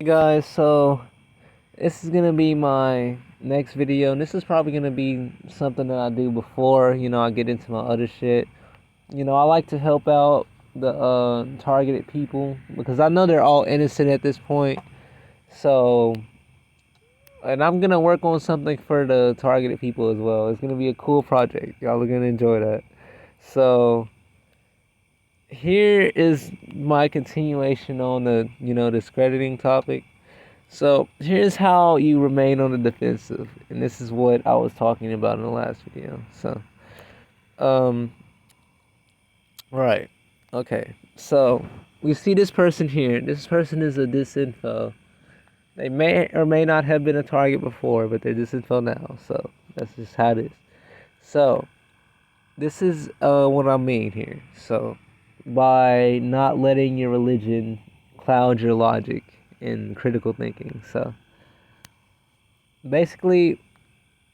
Hey guys, so this is gonna be my next video, and this is probably gonna be something that I do before, I get into my other shit. I like to help out the targeted people because I know they're all innocent at this point. So, and I'm gonna work on something for the targeted people as well. It's gonna be a cool project. Y'all are gonna enjoy that. So, here is my continuation on the, discrediting topic. So here's how you remain on the defensive, and this is what I was talking about in the last video. So, um, right, okay. So we see this person here. This person is a disinfo. They may or may not have been a target before, but they're disinfo now. So that's just how it is. So this is what I mean here. So by not letting your religion cloud your logic and critical thinking. So basically,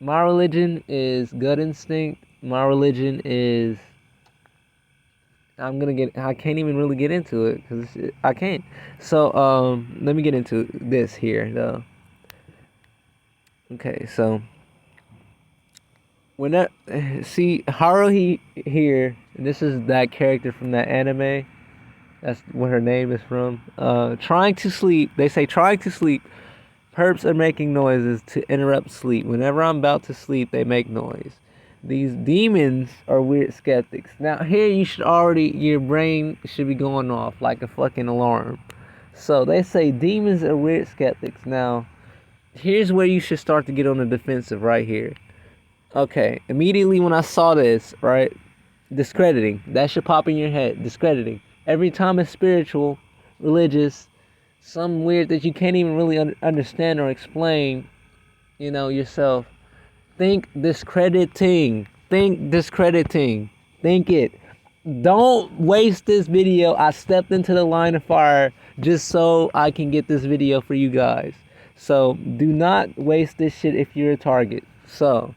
my religion is gut instinct. My religion is. I can't even really get into it because I can't. So, let me get into this here, though. Okay, so. When that. See, Haruhi here, and this is that character from that anime. That's what her name is from. Trying to sleep. They say trying to sleep. Perps are making noises to interrupt sleep. Whenever I'm about to sleep, they make noise. These demons are weird skeptics. Now here your brain should be going off like a fucking alarm. So they say demons are weird skeptics. Now, here's where you should start to get on the defensive right here. Okay, immediately when I saw this, right? Discrediting. That should pop in your head. Discrediting. Every time it's spiritual, religious, some weird that you can't even really understand or explain, yourself. Think discrediting. Think discrediting. Think it. Don't waste this video. I stepped into the line of fire just so I can get this video for you guys. So do not waste this shit if you're a target. So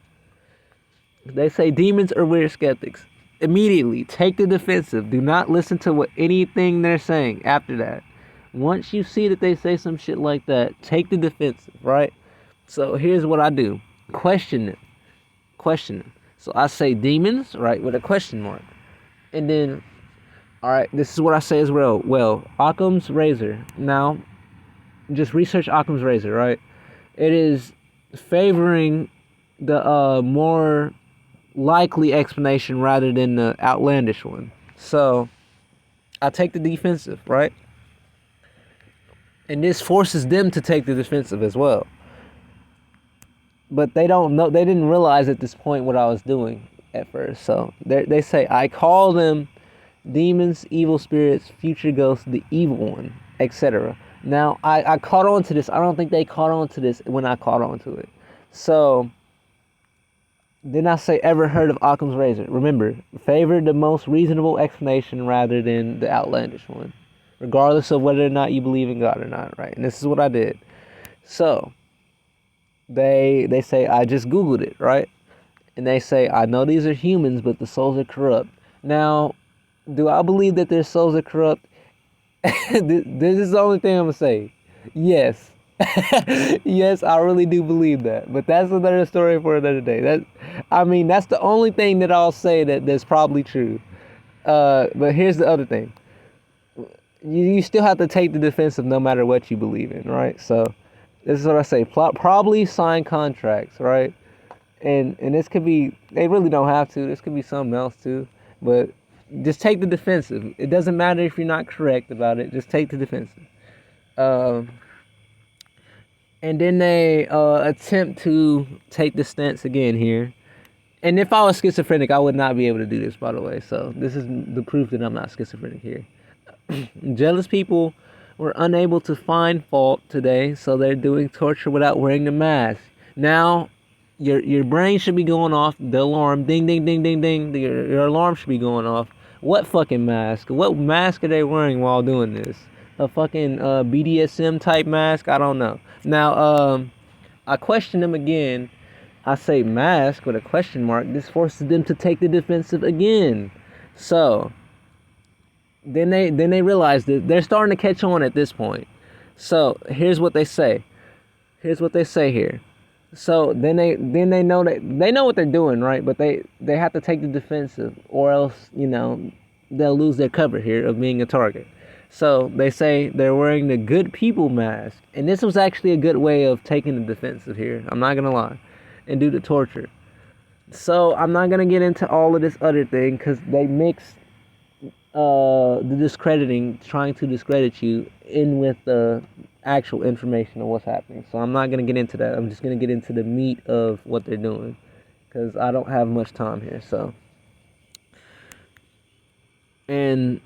they say demons are weird skeptics. Immediately take the defensive. Do not listen to anything they're saying after that. Once you see that they say some shit like that, take the defensive, right? So here's what I do. Question it. Question it. So I say demons, right, with a question mark. And then, all right, this is what I say as well. Well, Occam's razor. Now, just research Occam's razor, right? It is favoring the more likely explanation rather than the outlandish one. So I take the defensive, right? And this forces them to take the defensive as well. But they don't know. They didn't realize at this point what I was doing at first. So they say, I call them demons, evil spirits, future ghosts, the evil one, etc. Now, I caught on to this. I don't think they caught on to this when I caught on to it. So then I say, ever heard of Occam's razor? Remember, favor the most reasonable explanation rather than the outlandish one, regardless of whether or not you believe in God or not, right? And this is what I did. So they say, I just Googled it, right? And they say, I know these are humans, but the souls are corrupt. Now, do I believe that their souls are corrupt? This is the only thing I'm going to say. Yes. Yes, I really do believe that. But that's another story for another day. That's the only thing that I'll say that's probably true. But here's the other thing. You still have to take the defensive no matter what you believe in, right? So this is what I say. Probably sign contracts, right? And this could be, they really don't have to. This could be something else too. But just take the defensive. It doesn't matter if you're not correct about it. Just take the defensive. And then they attempt to take the stance again here. And if I was schizophrenic, I would not be able to do this, by the way. So this is the proof that I'm not schizophrenic here. Jealous people were unable to find fault today, so they're doing torture without wearing the mask. Now, your brain should be going off, the alarm, ding, ding, ding, ding, ding. Your alarm should be going off. What fucking mask? What mask are they wearing while doing this? A fucking BDSM type mask? I don't know. Now, I question them again. I say mask with a question mark. This forces them to take the defensive again. So then they realize that they're starting to catch on at this point. So here's what they say. Here's what they say here. So then they know that they know what they're doing, right? But they have to take the defensive, or else they'll lose their cover here of being a target. So they say they're wearing the good people mask, and this was actually a good way of taking the defensive here. I'm not gonna lie, and do the torture. So I'm not gonna get into all of this other thing because they mix the discrediting, trying to discredit you, in with the actual information of what's happening. So I'm not gonna get into that. I'm just gonna get into the meat of what they're doing because I don't have much time here. So, and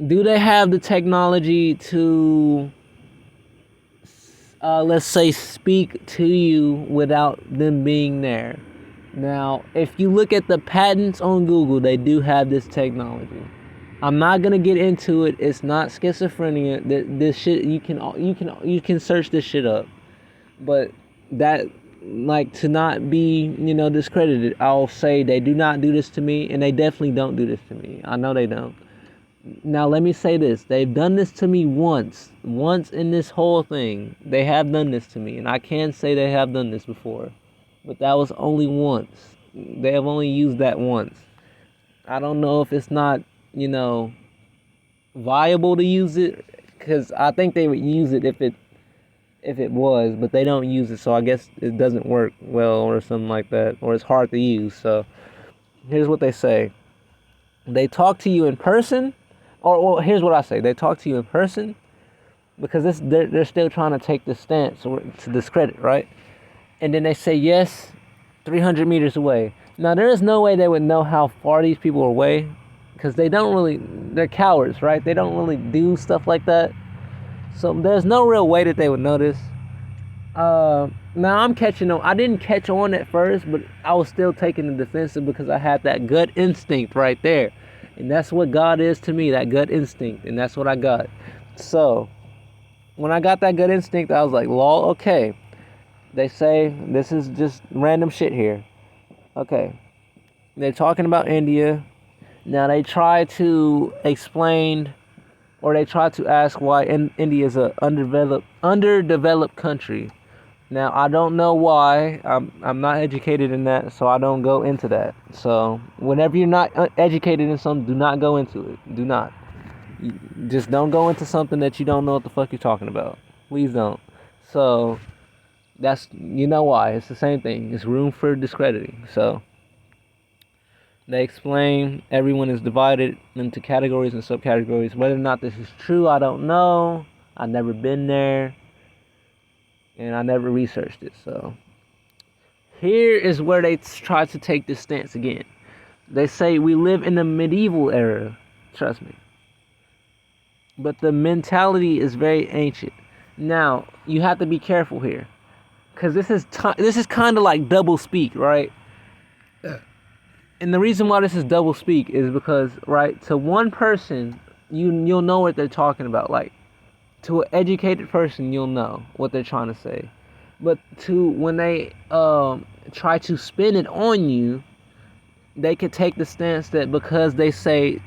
do they have the technology to, let's say, speak to you without them being there? Now, if you look at the patents on Google, they do have this technology. I'm not gonna get into it. It's not schizophrenia. This shit you can search this shit up. But that, like, to not be discredited, I'll say they do not do this to me, and they definitely don't do this to me. I know they don't. Now let me say this: they've done this to me once in this whole thing. They have done this to me, and I can say they have done this before, but that was only once. They have only used that once. I don't know if it's not viable to use it, because I think they would use it if it was, but they don't use it, so I guess it doesn't work well or something like that, or it's hard to use. So here's what they say: they talk to you in person, or well, here's what I say: they talk to you in person because they're still trying to take the stance to discredit, right? And then they say yes, 300 meters away. Now there is no way they would know how far these people are away, because they're cowards, right? They don't really do stuff like that. So there's no real way that they would know this. Now I'm catching on. I didn't catch on at first, but I was still taking the defensive because I had that gut instinct right there. And that's what God is to me, that gut instinct. And that's what I got. So when I got that gut instinct, I was like, lol, okay. They say this is just random shit here. Okay. They're talking about India. Now they try to explain, or they try to ask why India is a underdeveloped country. Now I don't know why. I'm not educated in that, so I don't go into that. So whenever you're not educated in something, do not go into it. Do not. Just don't go into something that you don't know what the fuck you're talking about. Please don't. So that's why. It's the same thing. It's room for discrediting. So they explain everyone is divided into categories and subcategories. Whether or not this is true, I don't know. I've never been there, and I never researched it. So here is where they try to take this stance again. They say we live in the medieval era. Trust me. But the mentality is very ancient. Now, you have to be careful here, because this is kind of like double speak, right? And the reason why this is double speak is because, right, to one person, you'll know what they're talking about. Like, to an educated person, you'll know what they're trying to say. But when they try to spin it on you, they could take the stance that because they say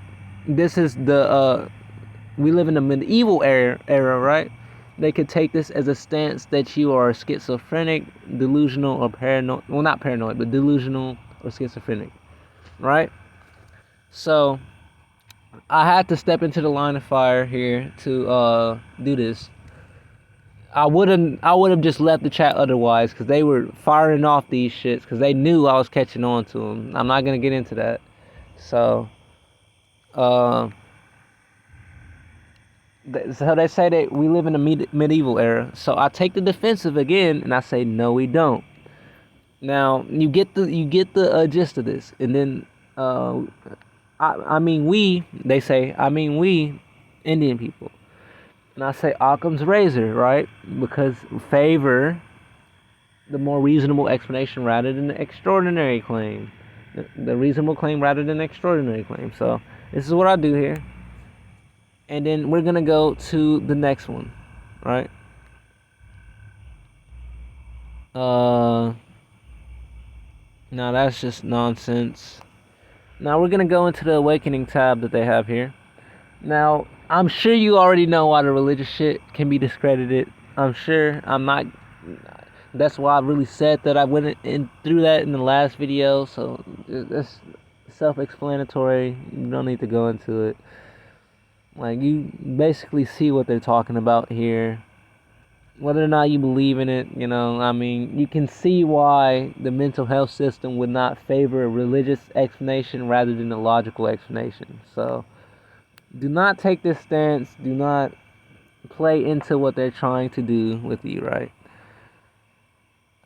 this is we live in the medieval era, right? They could take this as a stance that you are schizophrenic, delusional, or paranoid. Well, not paranoid, but delusional or schizophrenic. Right? So I had to step into the line of fire here to do this. I would have just left the chat otherwise, because they were firing off these shits because they knew I was catching on to them. I'm not gonna get into that. So so they say that we live in a medieval era. So I take the defensive again and I say no, we don't. Now you get the gist of this, and then I mean we. They say I mean we, Indian people, and I say Occam's razor, right? Because favor the more reasonable explanation rather than the extraordinary claim, the reasonable claim rather than the extraordinary claim. So this is what I do here, and then we're gonna go to the next one, right? Now that's just nonsense. Now we're going to go into the awakening tab that they have here. Now, I'm sure you already know why the religious shit can be discredited. I'm sure. I'm not. That's why I really said that I went in through that in the last video. So that's self-explanatory. You don't need to go into it. Like, you basically see what they're talking about here. Whether or not you believe in it, I mean, you can see why the mental health system would not favor a religious explanation rather than a logical explanation. So, do not take this stance. Do not play into what they're trying to do with you, right?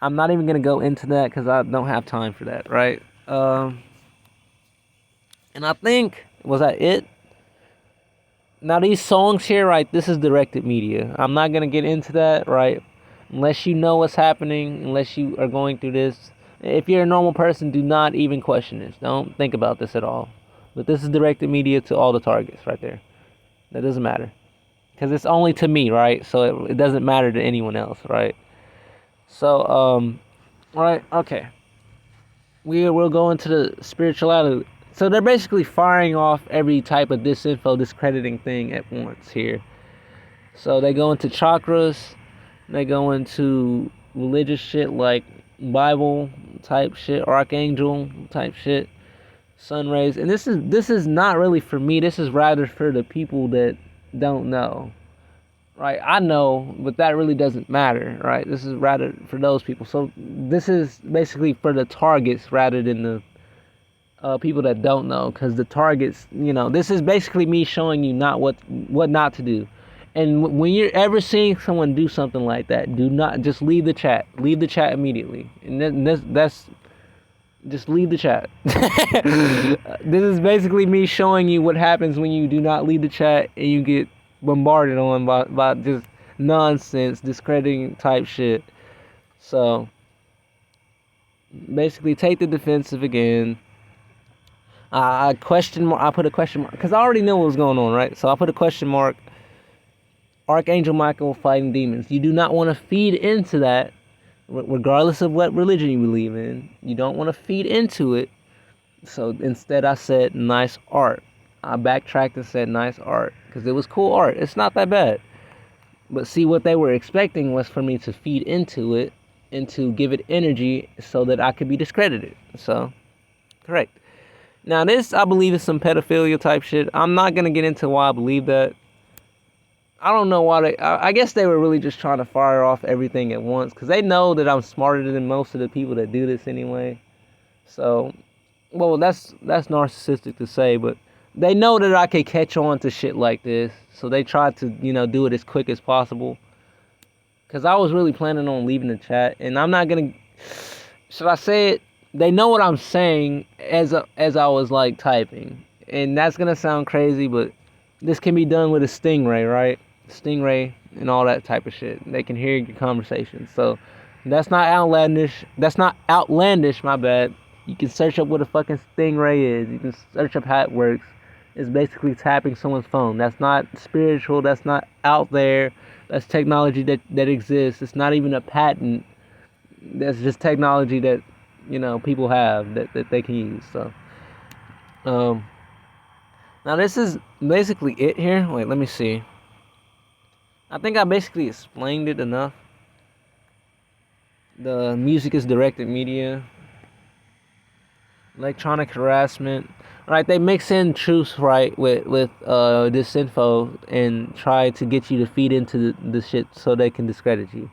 I'm not even going to go into that because I don't have time for that, right? And I think, was that it? Now, these songs here, right, this is directed media. I'm not going to get into that, right? Unless you know what's happening, unless you are going through this. If you're a normal person, do not even question this. Don't think about this at all. But this is directed media to all the targets right there. That doesn't matter. Because it's only to me, right? So it doesn't matter to anyone else, right? So, right, okay. We'll go into the spirituality. So they're basically firing off every type of disinfo, discrediting thing at once here. So they go into chakras, they go into religious shit like Bible type shit, archangel type shit, sun rays. And this is not really for me. This is rather for the people that don't know. Right, I know, but that really doesn't matter, right? This is rather for those people. So this is basically for the targets rather than the people that don't know, because the targets, this is basically me showing you not what not to do. And when you're ever seeing someone do something like that, do not just leave the chat. Leave the chat immediately, and that's just leave the chat. This is basically me showing you what happens when you do not leave the chat and you get bombarded on by just nonsense, discrediting type shit. So basically, take the defensive again. I put a question mark because I already knew what was going on, right? So I put a question mark. Archangel Michael fighting demons. You do not want to feed into that, regardless of what religion you believe in. You don't want to feed into it. So instead, I said nice art. I backtracked and said nice art because it was cool art. It's not that bad. But see, what they were expecting was for me to feed into it and to give it energy so that I could be discredited. So, correct. Now, this, I believe, is some pedophilia type shit. I'm not going to get into why I believe that. I don't know why I guess they were really just trying to fire off everything at once because they know that I'm smarter than most of the people that do this anyway. So, well, that's narcissistic to say, but they know that I could catch on to shit like this. So they tried to, do it as quick as possible. Because I was really planning on leaving the chat. And I'm not going to... Should I say it? They know what I'm saying as I was, like, typing. And that's going to sound crazy, but this can be done with a stingray, right? Stingray and all that type of shit. They can hear your conversations. So that's not outlandish. That's not outlandish, my bad. You can search up what a fucking stingray is. You can search up how it works. It's basically tapping someone's phone. That's not spiritual. That's not out there. That's technology that exists. It's not even a patent. That's just technology that, people have that they can use. So, now this is basically it here. Wait, let me see. I think I basically explained it enough. The music is directed media. Electronic harassment. Right, they mix in truth, right, with this info and try to get you to feed into the shit so they can discredit you.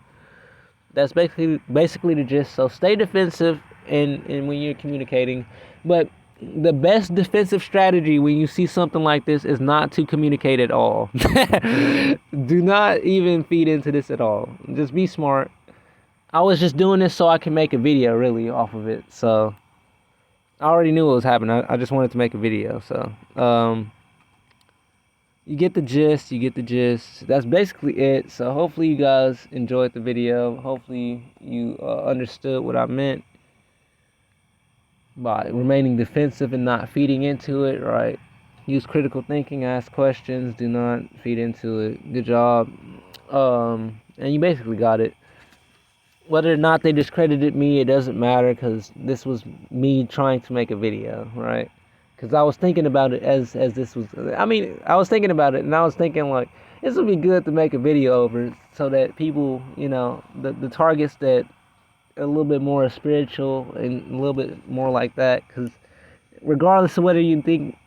That's basically the gist. So stay defensive and when you're communicating. But the best defensive strategy when you see something like this is not to communicate at all. Do not even feed into this at all. Just be smart. I was just doing this so I can make a video really off of it. So I already knew what was happening. I just wanted to make a video. So you get the gist. That's basically it. So hopefully you guys enjoyed the video. Hopefully you understood what I meant by remaining defensive and not feeding into it, right? Use critical thinking, ask questions, do not feed into it. Good job. And you basically got it. Whether or not they discredited me, it doesn't matter because this was me trying to make a video, right? Because I was thinking about it as this was. I mean, I was thinking about it, and I was thinking like this would be good to make a video over, so that people, the targets that are a little bit more spiritual and a little bit more like that. Because regardless of whether you think,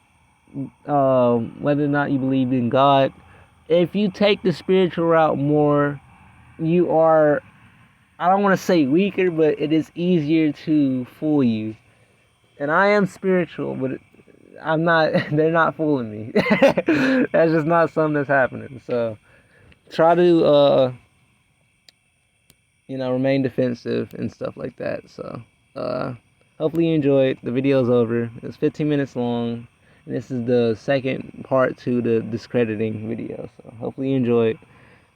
whether or not you believe in God, if you take the spiritual route more, you are. I don't want to say weaker, but it is easier to fool you. And I am spiritual, but I'm not. They're not fooling me. That's just not something that's happening. So try to, remain defensive and stuff like that. So hopefully you enjoyed. The video's over. It's 15 minutes long, and this is the second part to the discrediting video. So hopefully you enjoyed.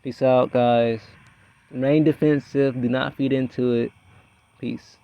Peace out, guys. Remain defensive. Do not feed into it. Peace.